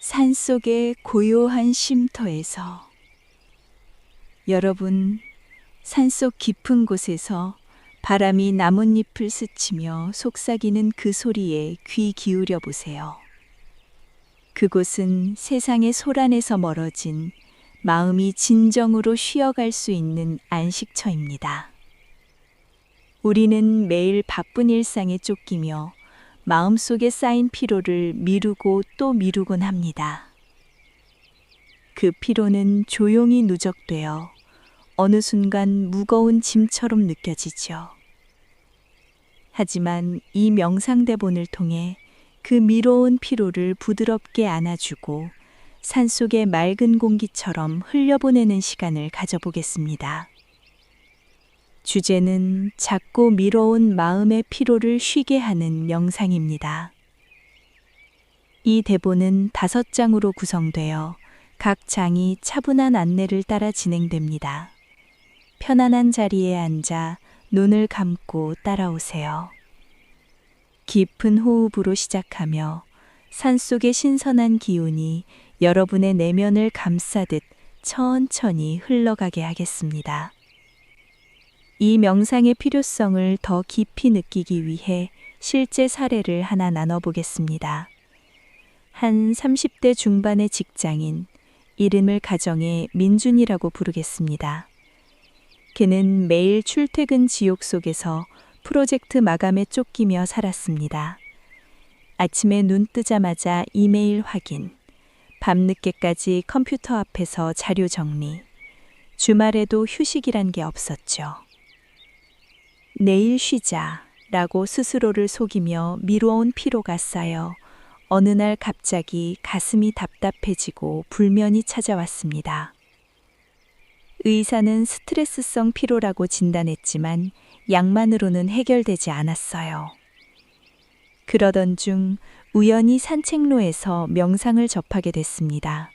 산속의 고요한 쉼터에서. 여러분, 산속 깊은 곳에서 바람이 나뭇잎을 스치며 속삭이는 그 소리에 귀 기울여 보세요. 그곳은 세상의 소란에서 멀어진 마음이 진정으로 쉬어갈 수 있는 안식처입니다. 우리는 매일 바쁜 일상에 쫓기며 마음속에 쌓인 피로를 미루고 또 미루곤 합니다. 그 피로는 조용히 누적되어 어느 순간 무거운 짐처럼 느껴지죠. 하지만 이 명상대본을 통해 그 미로운 피로를 부드럽게 안아주고 산속의 맑은 공기처럼 흘려보내는 시간을 가져보겠습니다. 주제는 작고 미로운 마음의 피로를 쉬게 하는 명상입니다. 이 대본은 5장으로 구성되어 각 장이 차분한 안내를 따라 진행됩니다. 편안한 자리에 앉아 눈을 감고 따라오세요. 깊은 호흡으로 시작하며 산속의 신선한 기운이 여러분의 내면을 감싸듯 천천히 흘러가게 하겠습니다. 이 명상의 필요성을 더 깊이 느끼기 위해 실제 사례를 하나 나눠보겠습니다. 한 30대 중반의 직장인, 이름을 가정에 민준이라고 부르겠습니다. 그는 매일 출퇴근 지옥 속에서 프로젝트 마감에 쫓기며 살았습니다. 아침에 눈 뜨자마자 이메일 확인, 밤늦게까지 컴퓨터 앞에서 자료 정리, 주말에도 휴식이란 게 없었죠. 내일 쉬자라고 스스로를 속이며 미뤄온 피로가 쌓여 어느 날 갑자기 가슴이 답답해지고 불면이 찾아왔습니다. 의사는 스트레스성 피로라고 진단했지만 약만으로는 해결되지 않았어요. 그러던 중 우연히 산책로에서 명상을 접하게 됐습니다.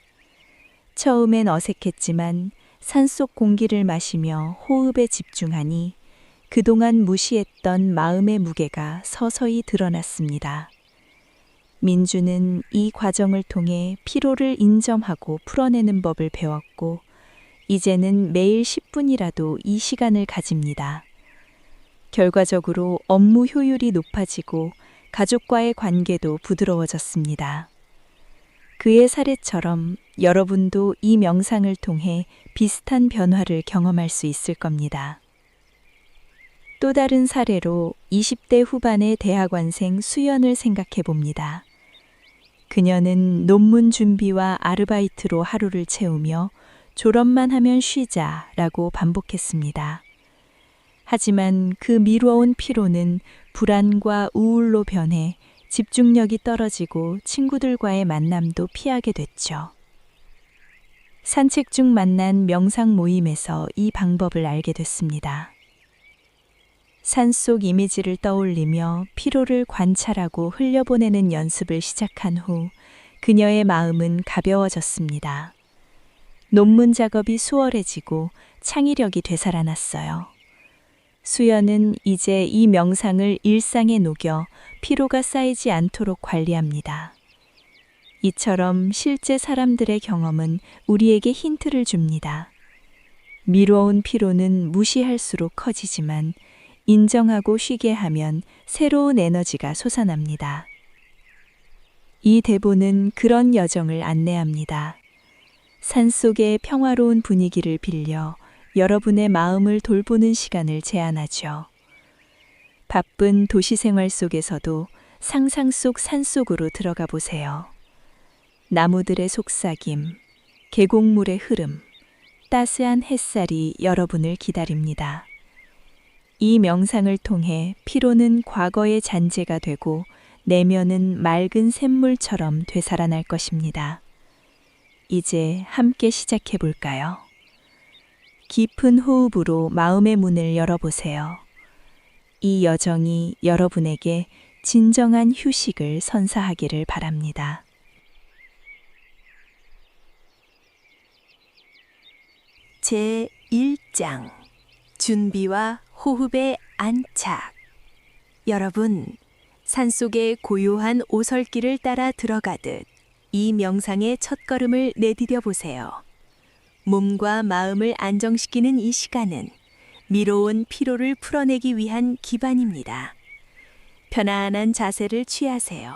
처음엔 어색했지만 산속 공기를 마시며 호흡에 집중하니 그동안 무시했던 마음의 무게가 서서히 드러났습니다. 민주는 이 과정을 통해 피로를 인정하고 풀어내는 법을 배웠고, 이제는 매일 10분이라도 이 시간을 가집니다. 결과적으로 업무 효율이 높아지고 가족과의 관계도 부드러워졌습니다. 그의 사례처럼 여러분도 이 명상을 통해 비슷한 변화를 경험할 수 있을 겁니다. 또 다른 사례로 20대 후반의 대학원생 수연을 생각해 봅니다. 그녀는 논문 준비와 아르바이트로 하루를 채우며 졸업만 하면 쉬자라고 반복했습니다. 하지만 그 미뤄온 피로는 불안과 우울로 변해 집중력이 떨어지고 친구들과의 만남도 피하게 됐죠. 산책 중 만난 명상 모임에서 이 방법을 알게 됐습니다. 산속 이미지를 떠올리며 피로를 관찰하고 흘려보내는 연습을 시작한 후 그녀의 마음은 가벼워졌습니다. 논문 작업이 수월해지고 창의력이 되살아났어요. 수연은 이제 이 명상을 일상에 녹여 피로가 쌓이지 않도록 관리합니다. 이처럼 실제 사람들의 경험은 우리에게 힌트를 줍니다. 미뤄온 피로는 무시할수록 커지지만 인정하고 쉬게 하면 새로운 에너지가 솟아납니다. 이 대본은 그런 여정을 안내합니다. 산속의 평화로운 분위기를 빌려 여러분의 마음을 돌보는 시간을 제안하죠. 바쁜 도시 생활 속에서도 상상 속 산속으로 들어가 보세요. 나무들의 속삭임, 계곡물의 흐름, 따스한 햇살이 여러분을 기다립니다. 이 명상을 통해 피로는 과거의 잔재가 되고 내면은 맑은 샘물처럼 되살아날 것입니다. 이제 함께 시작해 볼까요? 깊은 호흡으로 마음의 문을 열어보세요. 이 여정이 여러분에게 진정한 휴식을 선사하기를 바랍니다. 제1장 준비와 호흡의 안착. 여러분, 산속의 고요한 오설길을 따라 들어가듯 이 명상의 첫걸음을 내디뎌 보세요. 몸과 마음을 안정시키는 이 시간은 미뤄온 피로를 풀어내기 위한 기반입니다. 편안한 자세를 취하세요.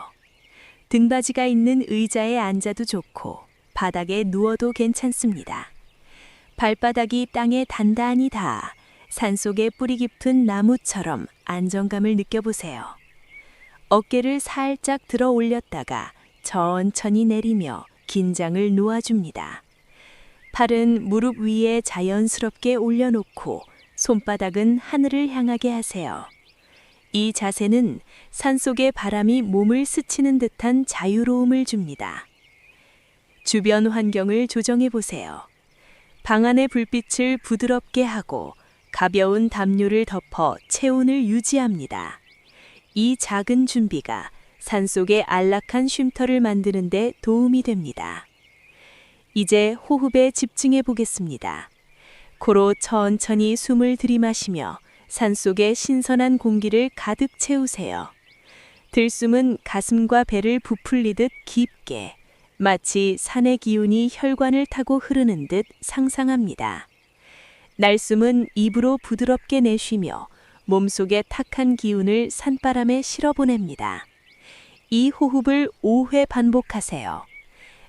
등받이가 있는 의자에 앉아도 좋고 바닥에 누워도 괜찮습니다. 발바닥이 땅에 단단히 닿아 산속의 뿌리 깊은 나무처럼 안정감을 느껴보세요. 어깨를 살짝 들어 올렸다가 천천히 내리며 긴장을 놓아줍니다. 팔은 무릎 위에 자연스럽게 올려놓고 손바닥은 하늘을 향하게 하세요. 이 자세는 산속의 바람이 몸을 스치는 듯한 자유로움을 줍니다. 주변 환경을 조정해 보세요. 방 안의 불빛을 부드럽게 하고 가벼운 담요를 덮어 체온을 유지합니다. 이 작은 준비가 산속의 안락한 쉼터를 만드는 데 도움이 됩니다. 이제 호흡에 집중해 보겠습니다. 코로 천천히 숨을 들이마시며 산속의 신선한 공기를 가득 채우세요. 들숨은 가슴과 배를 부풀리듯 깊게, 마치 산의 기운이 혈관을 타고 흐르는 듯 상상합니다. 날숨은 입으로 부드럽게 내쉬며 몸속의 탁한 기운을 산바람에 실어보냅니다. 이 호흡을 5회 반복하세요.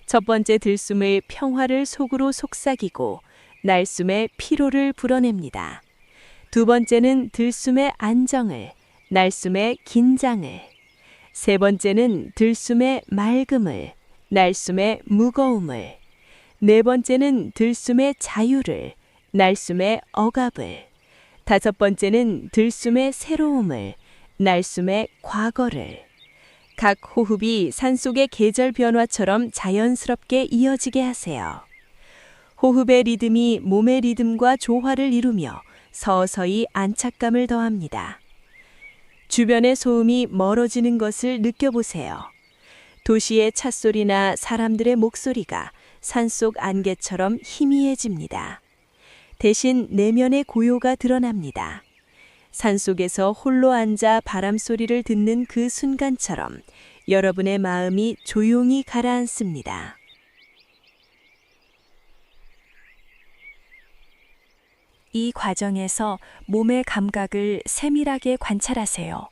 첫 번째 들숨의 평화를 속으로 속삭이고 날숨의 피로를 불어냅니다. 두 번째는 들숨의 안정을, 날숨의 긴장을, 세 번째는 들숨의 맑음을, 날숨의 무거움을, 네 번째는 들숨의 자유를, 날숨의 억압을, 다섯 번째는 들숨의 새로움을, 날숨의 과거를. 각 호흡이 산속의 계절 변화처럼 자연스럽게 이어지게 하세요. 호흡의 리듬이 몸의 리듬과 조화를 이루며 서서히 안착감을 더합니다. 주변의 소음이 멀어지는 것을 느껴보세요. 도시의 찻소리나 사람들의 목소리가 산속 안개처럼 희미해집니다. 대신 내면의 고요가 드러납니다. 산속에서 홀로 앉아 바람 소리를 듣는 그 순간처럼 여러분의 마음이 조용히 가라앉습니다. 이 과정에서 몸의 감각을 세밀하게 관찰하세요.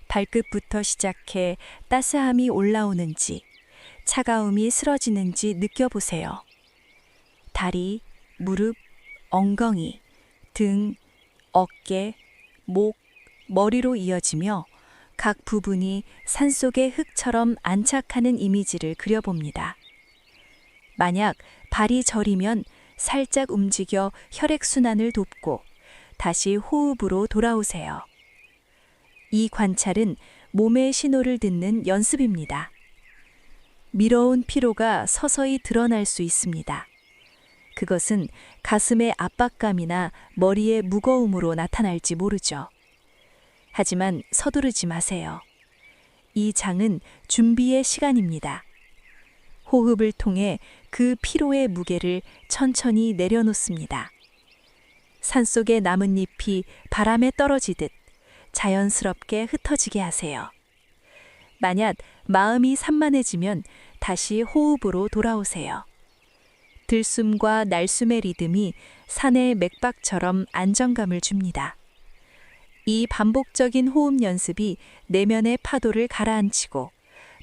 발끝부터 시작해 따스함이 올라오는지, 차가움이 쓰러지는지 느껴보세요. 다리, 무릎, 엉덩이, 등, 어깨, 목, 머리로 이어지며 각 부분이 산속의 흙처럼 안착하는 이미지를 그려봅니다. 만약 발이 저리면 살짝 움직여 혈액순환을 돕고 다시 호흡으로 돌아오세요. 이 관찰은 몸의 신호를 듣는 연습입니다. 미뤄온 피로가 서서히 드러날 수 있습니다. 그것은 가슴의 압박감이나 머리의 무거움으로 나타날지 모르죠. 하지만 서두르지 마세요. 이 장은 준비의 시간입니다. 호흡을 통해 그 피로의 무게를 천천히 내려놓습니다. 산속의 나뭇잎이 바람에 떨어지듯 자연스럽게 흩어지게 하세요. 만약 마음이 산만해지면 다시 호흡으로 돌아오세요. 들숨과 날숨의 리듬이 산의 맥박처럼 안정감을 줍니다. 이 반복적인 호흡 연습이 내면의 파도를 가라앉히고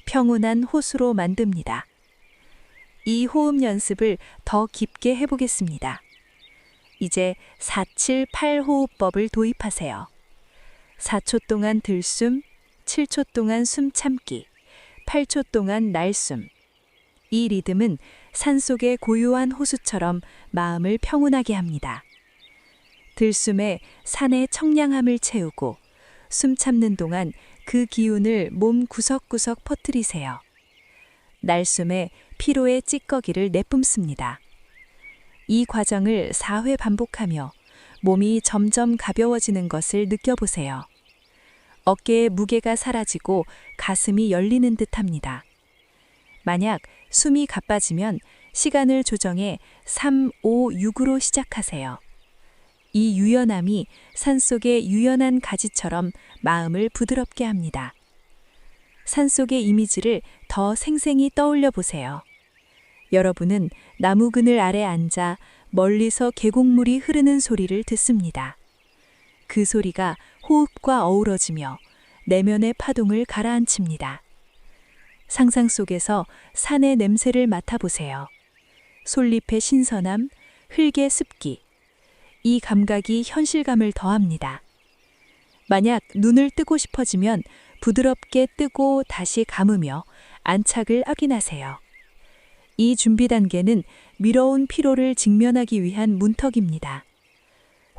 평온한 호수로 만듭니다. 이 호흡 연습을 더 깊게 해보겠습니다. 이제 4-7-8 호흡법을 도입하세요. 4초 동안 들숨, 7초 동안 숨 참기, 8초 동안 날숨. 이 리듬은 산속의 고요한 호수처럼 마음을 평온하게 합니다. 들숨에 산의 청량함을 채우고 숨 참는 동안 그 기운을 몸 구석구석 퍼뜨리세요. 날숨에 피로의 찌꺼기를 내뿜습니다. 이 과정을 4회 반복하며 몸이 점점 가벼워지는 것을 느껴보세요. 어깨의 무게가 사라지고 가슴이 열리는 듯합니다. 만약 숨이 가빠지면 시간을 조정해 3, 5, 6으로 시작하세요. 이 유연함이 산속의 유연한 가지처럼 마음을 부드럽게 합니다. 산속의 이미지를 더 생생히 떠올려 보세요. 여러분은 나무 그늘 아래 앉아 멀리서 계곡물이 흐르는 소리를 듣습니다. 그 소리가 호흡과 어우러지며 내면의 파동을 가라앉힙니다. 상상 속에서 산의 냄새를 맡아보세요. 솔잎의 신선함, 흙의 습기. 이 감각이 현실감을 더합니다. 만약 눈을 뜨고 싶어지면 부드럽게 뜨고 다시 감으며 안착을 확인하세요. 이 준비 단계는 미뤄온 피로를 직면하기 위한 문턱입니다.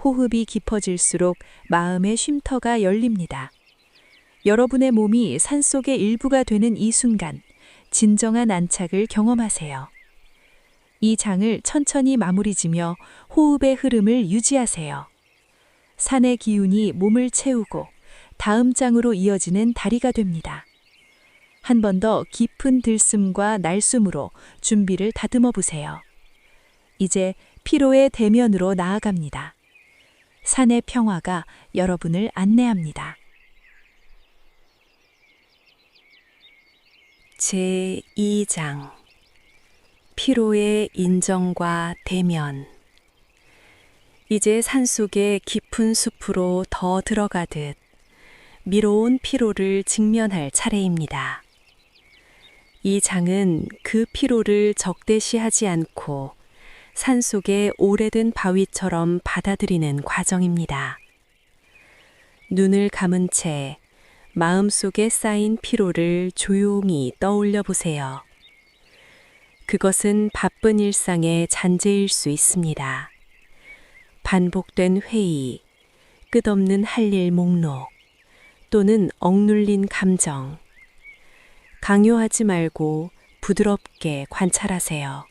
호흡이 깊어질수록 마음의 쉼터가 열립니다. 여러분의 몸이 산속의 일부가 되는 이 순간, 진정한 안착을 경험하세요. 이 장을 천천히 마무리 지며 호흡의 흐름을 유지하세요. 산의 기운이 몸을 채우고 다음 장으로 이어지는 다리가 됩니다. 한 번 더 깊은 들숨과 날숨으로 준비를 다듬어 보세요. 이제 피로의 대면으로 나아갑니다. 산의 평화가 여러분을 안내합니다. 제2장 피로의 인정과 대면. 이제 산속의 깊은 숲으로 더 들어가듯 미뤄온 피로를 직면할 차례입니다. 이 장은 그 피로를 적대시하지 않고 산속의 오래된 바위처럼 받아들이는 과정입니다. 눈을 감은 채 마음속에 쌓인 피로를 조용히 떠올려 보세요. 그것은 바쁜 일상의 잔재일 수 있습니다. 반복된 회의, 끝없는 할 일 목록, 또는 억눌린 감정. 강요하지 말고 부드럽게 관찰하세요.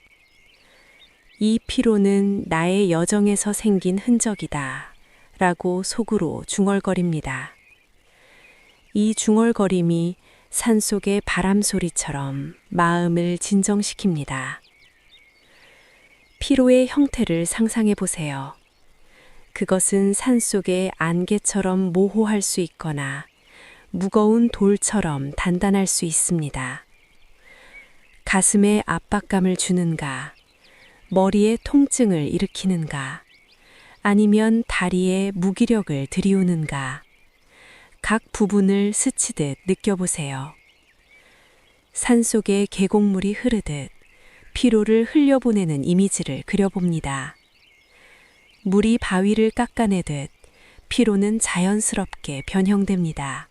이 피로는 나의 여정에서 생긴 흔적이다 라고 속으로 중얼거립니다. 이 중얼거림이 산속의 바람 소리처럼 마음을 진정시킵니다. 피로의 형태를 상상해 보세요. 그것은 산속의 안개처럼 모호할 수 있거나 무거운 돌처럼 단단할 수 있습니다. 가슴에 압박감을 주는가, 머리에 통증을 일으키는가, 아니면 다리에 무기력을 들이우는가, 각 부분을 스치듯 느껴보세요. 산속에 계곡물이 흐르듯 피로를 흘려보내는 이미지를 그려봅니다. 물이 바위를 깎아내듯 피로는 자연스럽게 변형됩니다.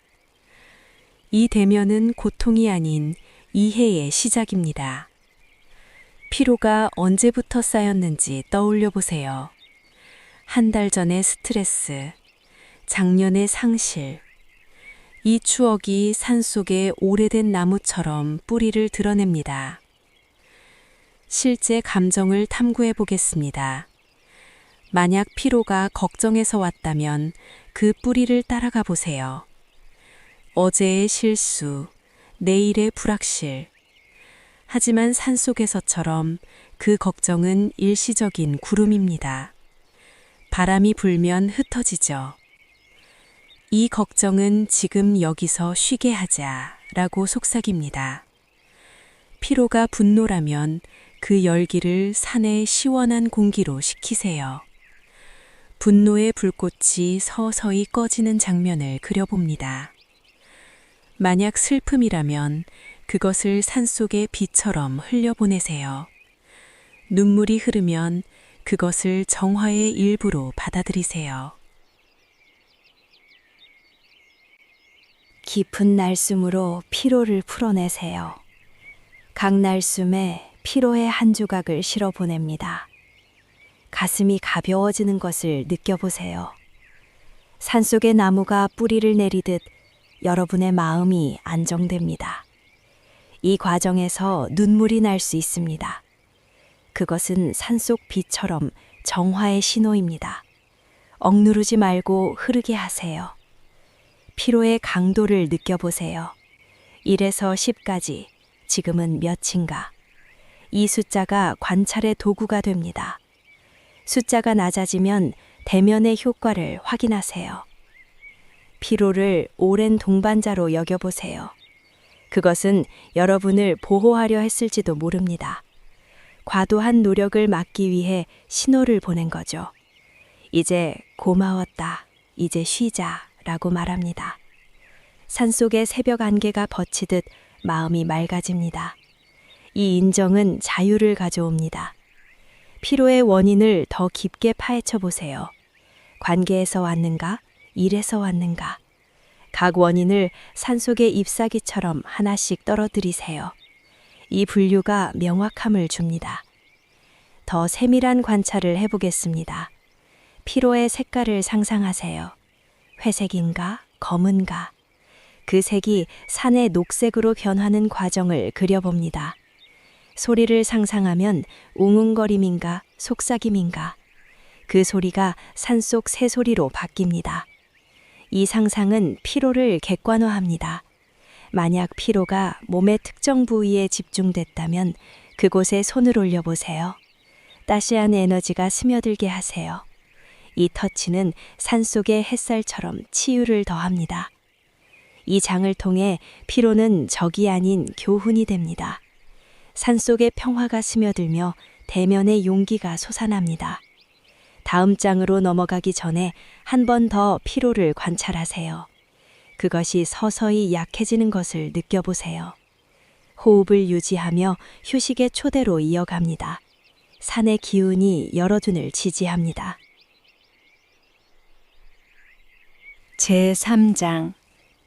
이 대면은 고통이 아닌 이해의 시작입니다. 피로가 언제부터 쌓였는지 떠올려 보세요. 한 달 전의 스트레스, 작년의 상실. 이 추억이 산속의 오래된 나무처럼 뿌리를 드러냅니다. 실제 감정을 탐구해 보겠습니다. 만약 피로가 걱정에서 왔다면 그 뿌리를 따라가 보세요. 어제의 실수, 내일의 불확실. 하지만 산속에서처럼 그 걱정은 일시적인 구름입니다. 바람이 불면 흩어지죠. 이 걱정은 지금 여기서 쉬게 하자라고 속삭입니다. 피로가 분노라면 그 열기를 산의 시원한 공기로 식히세요. 분노의 불꽃이 서서히 꺼지는 장면을 그려봅니다. 만약 슬픔이라면 그것을 산속의 비처럼 흘려보내세요. 눈물이 흐르면 그것을 정화의 일부로 받아들이세요. 깊은 날숨으로 피로를 풀어내세요. 각 날숨에 피로의 한 조각을 실어 보냅니다. 가슴이 가벼워지는 것을 느껴보세요. 산속의 나무가 뿌리를 내리듯 여러분의 마음이 안정됩니다. 이 과정에서 눈물이 날 수 있습니다. 그것은 산속 비처럼 정화의 신호입니다. 억누르지 말고 흐르게 하세요. 피로의 강도를 느껴보세요. 1에서 10까지, 지금은 몇인가? 이 숫자가 관찰의 도구가 됩니다. 숫자가 낮아지면 대면의 효과를 확인하세요. 피로를 오랜 동반자로 여겨보세요. 그것은 여러분을 보호하려 했을지도 모릅니다. 과도한 노력을 막기 위해 신호를 보낸 거죠. 이제 고마웠다. 이제 쉬자. 라고 말합니다. 산속의 새벽 안개가 벗치듯 마음이 맑아집니다. 이 인정은 자유를 가져옵니다. 피로의 원인을 더 깊게 파헤쳐 보세요. 관계에서 왔는가? 일에서 왔는가? 각 원인을 산속의 잎사귀처럼 하나씩 떨어뜨리세요. 이 분류가 명확함을 줍니다. 더 세밀한 관찰을 해보겠습니다. 피로의 색깔을 상상하세요. 회색인가? 검은가? 그 색이 산의 녹색으로 변하는 과정을 그려봅니다. 소리를 상상하면 웅웅거림인가? 속삭임인가? 그 소리가 산속 새소리로 바뀝니다. 이 상상은 피로를 객관화합니다. 만약 피로가 몸의 특정 부위에 집중됐다면 그곳에 손을 올려보세요. 따스한 에너지가 스며들게 하세요. 이 터치는 산속의 햇살처럼 치유를 더합니다. 이 장을 통해 피로는 적이 아닌 교훈이 됩니다. 산속의 평화가 스며들며 대면의 용기가 솟아납니다. 다음 장으로 넘어가기 전에 한 번 더 피로를 관찰하세요. 그것이 서서히 약해지는 것을 느껴보세요. 호흡을 유지하며 휴식의 초대로 이어갑니다. 산의 기운이 여러분을 지지합니다. 제3장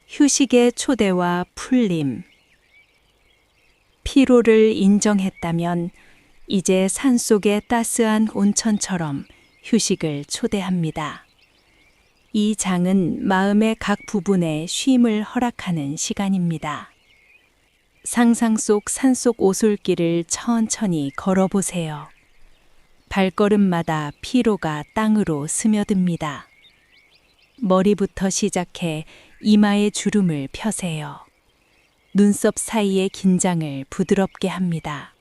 휴식의 초대와 풀림. 피로를 인정했다면 이제 산속의 따스한 온천처럼 휴식을 초대합니다. 이 장은 마음의 각 부분에 쉼을 허락하는 시간입니다. 상상 속 산속 오솔길을 천천히 걸어보세요. 발걸음마다 피로가 땅으로 스며듭니다. 머리부터 시작해 이마의 주름을 펴세요. 눈썹 사이의 긴장을 부드럽게 합니다.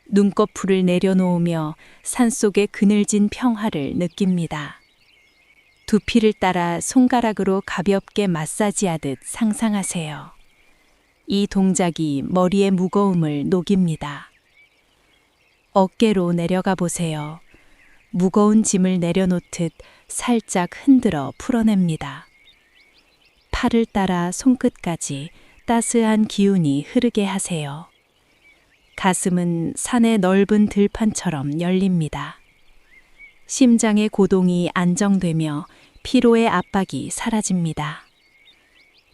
눈꺼풀을 내려놓으며 산속의 그늘진 평화를 느낍니다. 두피를 따라 손가락으로 가볍게 마사지하듯 상상하세요. 이 동작이 머리의 무거움을 녹입니다. 어깨로 내려가 보세요. 무거운 짐을 내려놓듯 살짝 흔들어 풀어냅니다. 팔을 따라 손끝까지 따스한 기운이 흐르게 하세요. 가슴은 산의 넓은 들판처럼 열립니다. 심장의 고동이 안정되며 피로의 압박이 사라집니다.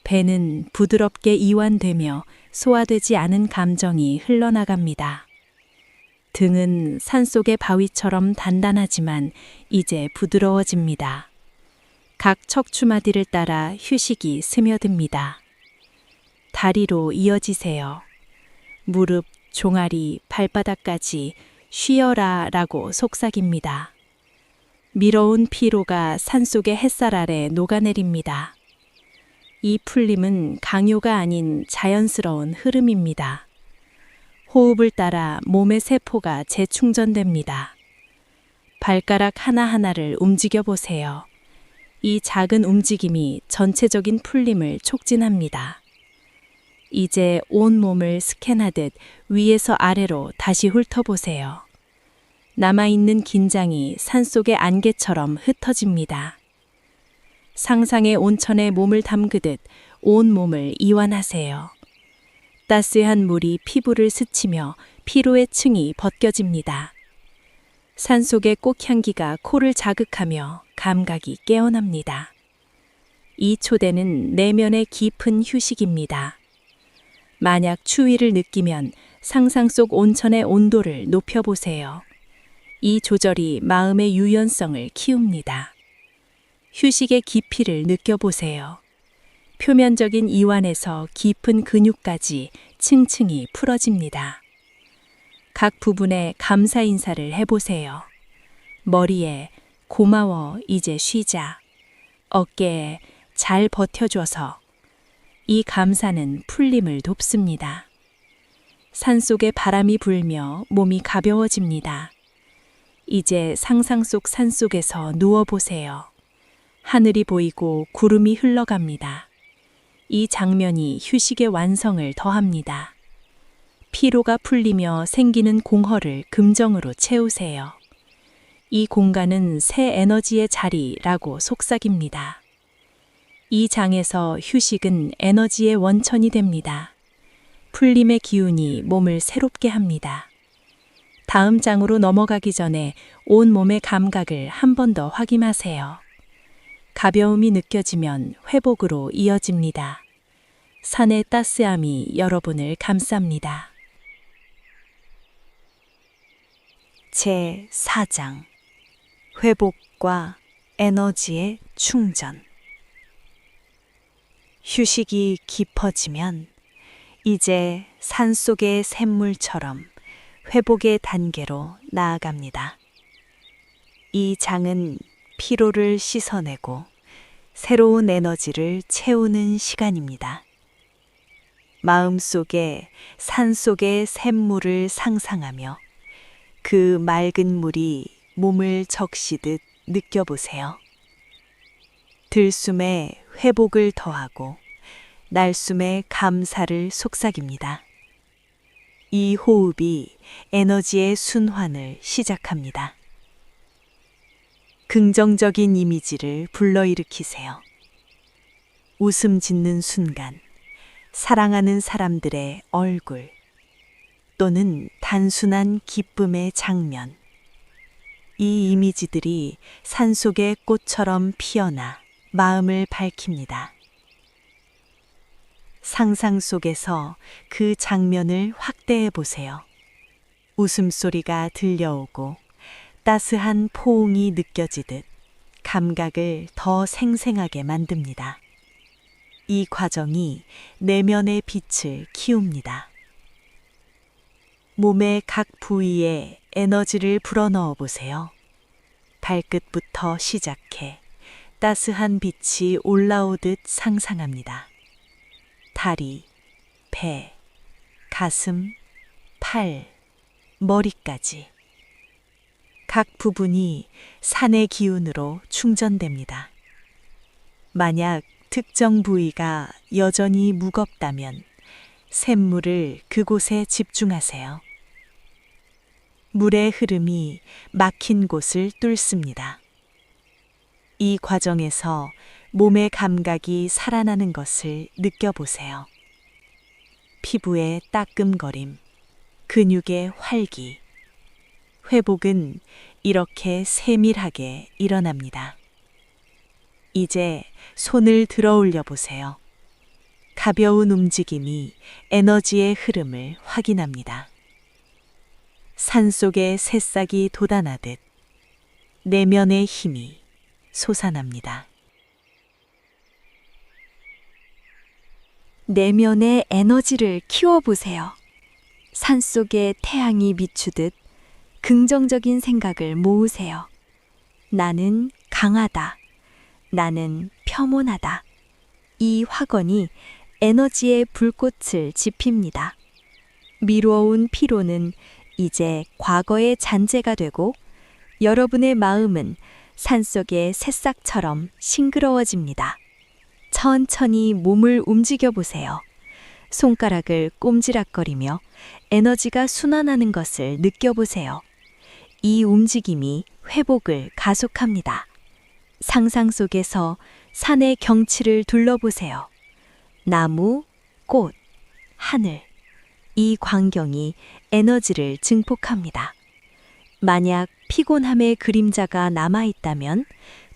배는 부드럽게 이완되며 소화되지 않은 감정이 흘러나갑니다. 등은 산속의 바위처럼 단단하지만 이제 부드러워집니다. 각 척추마디를 따라 휴식이 스며듭니다. 다리로 이어지세요. 무릎, 종아리, 발바닥까지 쉬어라 라고 속삭입니다. 미뤄온 피로가 산속의 햇살 아래 녹아내립니다. 이 풀림은 강요가 아닌 자연스러운 흐름입니다. 호흡을 따라 몸의 세포가 재충전됩니다. 발가락 하나하나를 움직여 보세요. 이 작은 움직임이 전체적인 풀림을 촉진합니다. 이제 온 몸을 스캔하듯 위에서 아래로 다시 훑어보세요. 남아있는 긴장이 산속의 안개처럼 흩어집니다. 상상의 온천에 몸을 담그듯 온 몸을 이완하세요. 따스한 물이 피부를 스치며 피로의 층이 벗겨집니다. 산속의 꽃향기가 코를 자극하며 감각이 깨어납니다. 이 초대는 내면의 깊은 휴식입니다. 만약 추위를 느끼면 상상 속 온천의 온도를 높여보세요. 이 조절이 마음의 유연성을 키웁니다. 휴식의 깊이를 느껴보세요. 표면적인 이완에서 깊은 근육까지 층층이 풀어집니다. 각 부분에 감사 인사를 해보세요. 머리에 고마워 이제 쉬자. 어깨에 잘 버텨줘서. 이 감사는 풀림을 돕습니다. 산속에 바람이 불며 몸이 가벼워집니다. 이제 상상 속 산속에서 누워보세요. 하늘이 보이고 구름이 흘러갑니다. 이 장면이 휴식의 완성을 더합니다. 피로가 풀리며 생기는 공허를 금정으로 채우세요. 이 공간은 새 에너지의 자리라고 속삭입니다. 이 장에서 휴식은 에너지의 원천이 됩니다. 풀림의 기운이 몸을 새롭게 합니다. 다음 장으로 넘어가기 전에 온 몸의 감각을 한 번 더 확인하세요. 가벼움이 느껴지면 회복으로 이어집니다. 산의 따스함이 여러분을 감쌉니다. 제4장 회복과 에너지의 충전. 휴식이 깊어지면 이제 산속의 샘물처럼 회복의 단계로 나아갑니다. 이 장은 피로를 씻어내고 새로운 에너지를 채우는 시간입니다. 마음속에 산속의 샘물을 상상하며 그 맑은 물이 몸을 적시듯 느껴보세요. 들숨에 회복을 더하고 날숨에 감사를 속삭입니다. 이 호흡이 에너지의 순환을 시작합니다. 긍정적인 이미지를 불러일으키세요. 웃음 짓는 순간, 사랑하는 사람들의 얼굴, 또는 단순한 기쁨의 장면. 이 이미지들이 산속의 꽃처럼 피어나 마음을 밝힙니다. 상상 속에서 그 장면을 확대해 보세요. 웃음소리가 들려오고 따스한 포옹이 느껴지듯 감각을 더 생생하게 만듭니다. 이 과정이 내면의 빛을 키웁니다. 몸의 각 부위에 에너지를 불어넣어 보세요. 발끝부터 시작해 따스한 빛이 올라오듯 상상합니다. 다리, 배, 가슴, 팔, 머리까지. 각 부분이 산의 기운으로 충전됩니다. 만약 특정 부위가 여전히 무겁다면 샘물을 그곳에 집중하세요. 물의 흐름이 막힌 곳을 뚫습니다. 이 과정에서 몸의 감각이 살아나는 것을 느껴보세요. 피부의 따끔거림, 근육의 활기. 회복은 이렇게 세밀하게 일어납니다. 이제 손을 들어 올려 보세요. 가벼운 움직임이 에너지의 흐름을 확인합니다. 산속의 새싹이 돋아나듯 내면의 힘이 솟아납니다. 내면의 에너지를 키워보세요. 산속에 태양이 비추듯 긍정적인 생각을 모으세요. 나는 강하다. 나는 평온하다. 이 확언이 에너지의 불꽃을 지핍니다. 미루어온 피로는 이제 과거의 잔재가 되고 여러분의 마음은 산속의 새싹처럼 싱그러워집니다. 천천히 몸을 움직여 보세요. 손가락을 꼼지락거리며 에너지가 순환하는 것을 느껴보세요. 이 움직임이 회복을 가속합니다. 상상 속에서 산의 경치를 둘러보세요. 나무, 꽃, 하늘. 이 광경이 에너지를 증폭합니다. 만약 피곤함의 그림자가 남아있다면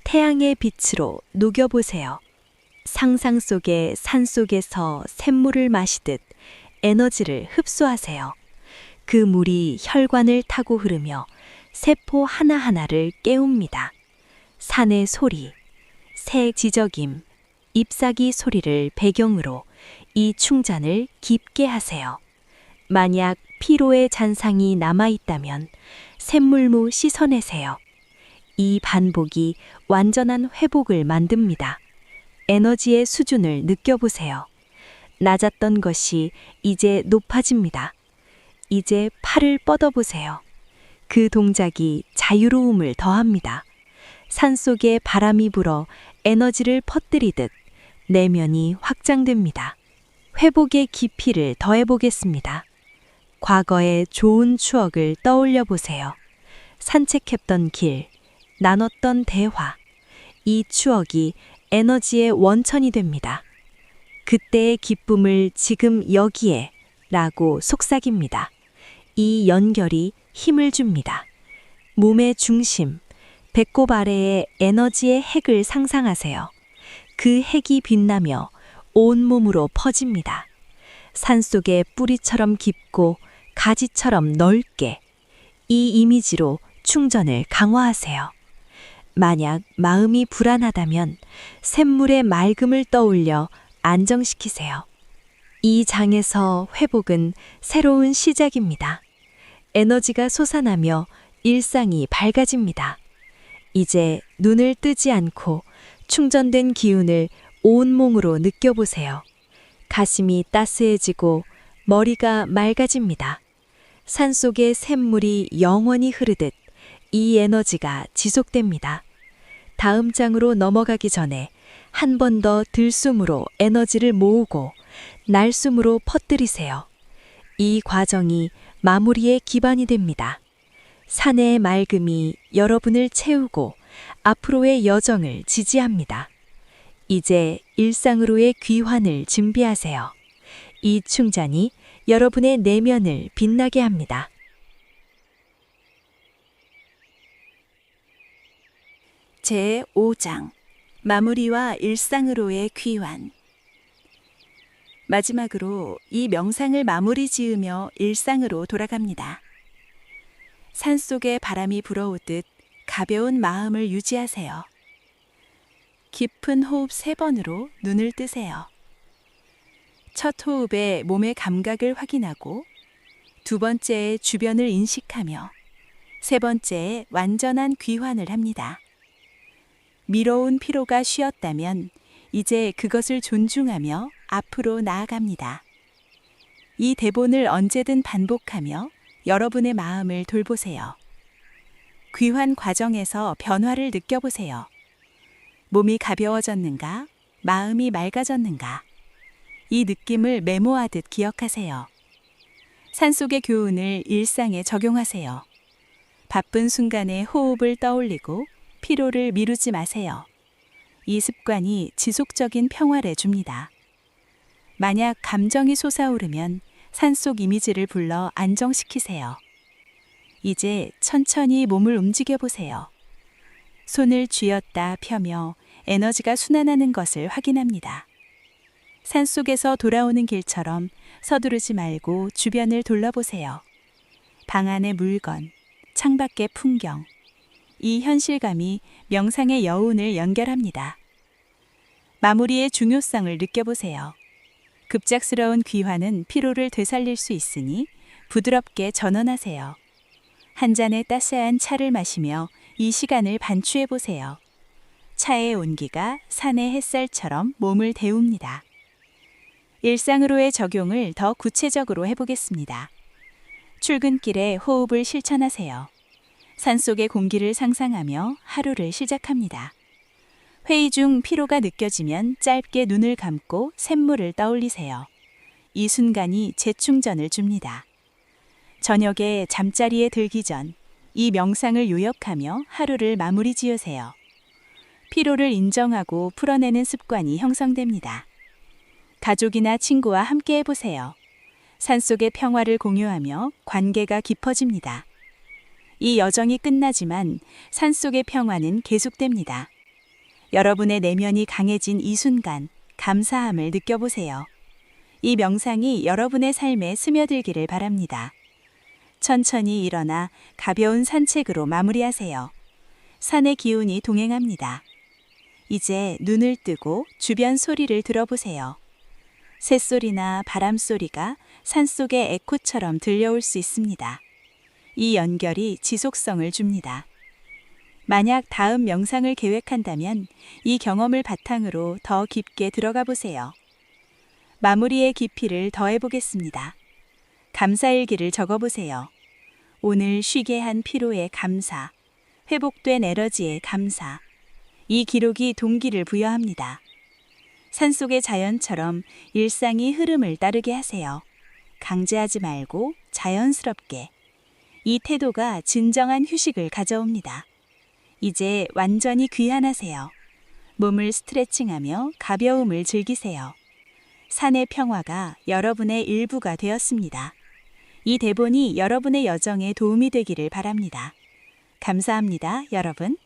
태양의 빛으로 녹여보세요. 상상 속의 산 속에서 샘물을 마시듯 에너지를 흡수하세요. 그 물이 혈관을 타고 흐르며 세포 하나하나를 깨웁니다. 산의 소리, 새 지저김, 잎사귀 소리를 배경으로 이 충전을 깊게 하세요. 만약 피로의 잔상이 남아있다면 샘물무 씻어내세요. 이 반복이 완전한 회복을 만듭니다. 에너지의 수준을 느껴보세요. 낮았던 것이 이제 높아집니다. 이제 팔을 뻗어보세요. 그 동작이 자유로움을 더합니다. 산속에 바람이 불어 에너지를 퍼뜨리듯 내면이 확장됩니다. 회복의 깊이를 더해보겠습니다. 과거의 좋은 추억을 떠올려 보세요. 산책했던 길, 나눴던 대화. 이 추억이 에너지의 원천이 됩니다. 그때의 기쁨을 지금 여기에 라고 속삭입니다. 이 연결이 힘을 줍니다. 몸의 중심, 배꼽 아래의 에너지의 핵을 상상하세요. 그 핵이 빛나며 온몸으로 퍼집니다. 산속의 뿌리처럼 깊고 가지처럼 넓게 이 이미지로 충전을 강화하세요. 만약 마음이 불안하다면 샘물의 맑음을 떠올려 안정시키세요. 이 장에서 회복은 새로운 시작입니다. 에너지가 솟아나며 일상이 밝아집니다. 이제 눈을 뜨지 않고 충전된 기운을 온몸으로 느껴보세요. 가슴이 따스해지고 머리가 맑아집니다. 산속의 샘물이 영원히 흐르듯 이 에너지가 지속됩니다. 다음 장으로 넘어가기 전에 한 번 더 들숨으로 에너지를 모으고 날숨으로 퍼뜨리세요. 이 과정이 마무리의 기반이 됩니다. 산의 맑음이 여러분을 채우고 앞으로의 여정을 지지합니다. 이제 일상으로의 귀환을 준비하세요. 이 충전이 여러분의 내면을 빛나게 합니다. 제5장 마무리와 일상으로의 귀환. 마지막으로 이 명상을 마무리 지으며 일상으로 돌아갑니다. 산속에 바람이 불어오듯 가벼운 마음을 유지하세요. 깊은 호흡 3번으로 눈을 뜨세요. 첫 호흡에 몸의 감각을 확인하고, 두 번째에 주변을 인식하며, 세 번째에 완전한 귀환을 합니다. 미뤄온 피로가 쉬었다면 이제 그것을 존중하며 앞으로 나아갑니다. 이 대본을 언제든 반복하며 여러분의 마음을 돌보세요. 귀환 과정에서 변화를 느껴보세요. 몸이 가벼워졌는가? 마음이 맑아졌는가? 이 느낌을 메모하듯 기억하세요. 산속의 교훈을 일상에 적용하세요. 바쁜 순간에 호흡을 떠올리고 피로를 미루지 마세요. 이 습관이 지속적인 평화를 줍니다. 만약 감정이 솟아오르면 산속 이미지를 불러 안정시키세요. 이제 천천히 몸을 움직여 보세요. 손을 쥐었다 펴며 에너지가 순환하는 것을 확인합니다. 산속에서 돌아오는 길처럼 서두르지 말고 주변을 둘러보세요. 방 안의 물건, 창밖의 풍경, 이 현실감이 명상의 여운을 연결합니다. 마무리의 중요성을 느껴보세요. 급작스러운 귀환은 피로를 되살릴 수 있으니 부드럽게 전환하세요. 한 잔의 따스한 차를 마시며 이 시간을 반추해 보세요. 차의 온기가 산의 햇살처럼 몸을 데웁니다. 일상으로의 적용을 더 구체적으로 해보겠습니다. 출근길에 호흡을 실천하세요. 산속의 공기를 상상하며 하루를 시작합니다. 회의 중 피로가 느껴지면 짧게 눈을 감고 샘물을 떠올리세요. 이 순간이 재충전을 줍니다. 저녁에 잠자리에 들기 전 이 명상을 요역하며 하루를 마무리 지으세요. 피로를 인정하고 풀어내는 습관이 형성됩니다. 가족이나 친구와 함께 해보세요. 산속의 평화를 공유하며 관계가 깊어집니다. 이 여정이 끝나지만 산속의 평화는 계속됩니다. 여러분의 내면이 강해진 이 순간, 감사함을 느껴보세요. 이 명상이 여러분의 삶에 스며들기를 바랍니다. 천천히 일어나 가벼운 산책으로 마무리하세요. 산의 기운이 동행합니다. 이제 눈을 뜨고 주변 소리를 들어보세요. 새소리나 바람소리가 산속의 에코처럼 들려올 수 있습니다. 이 연결이 지속성을 줍니다. 만약 다음 명상을 계획한다면 이 경험을 바탕으로 더 깊게 들어가 보세요. 마무리의 깊이를 더해보겠습니다. 감사일기를 적어보세요. 오늘 쉬게 한 피로에 감사, 회복된 에너지에 감사. 이 기록이 동기를 부여합니다. 산속의 자연처럼 일상이 흐름을 따르게 하세요. 강제하지 말고 자연스럽게. 이 태도가 진정한 휴식을 가져옵니다. 이제 완전히 귀환하세요. 몸을 스트레칭하며 가벼움을 즐기세요. 산의 평화가 여러분의 일부가 되었습니다. 이 대본이 여러분의 여정에 도움이 되기를 바랍니다. 감사합니다, 여러분.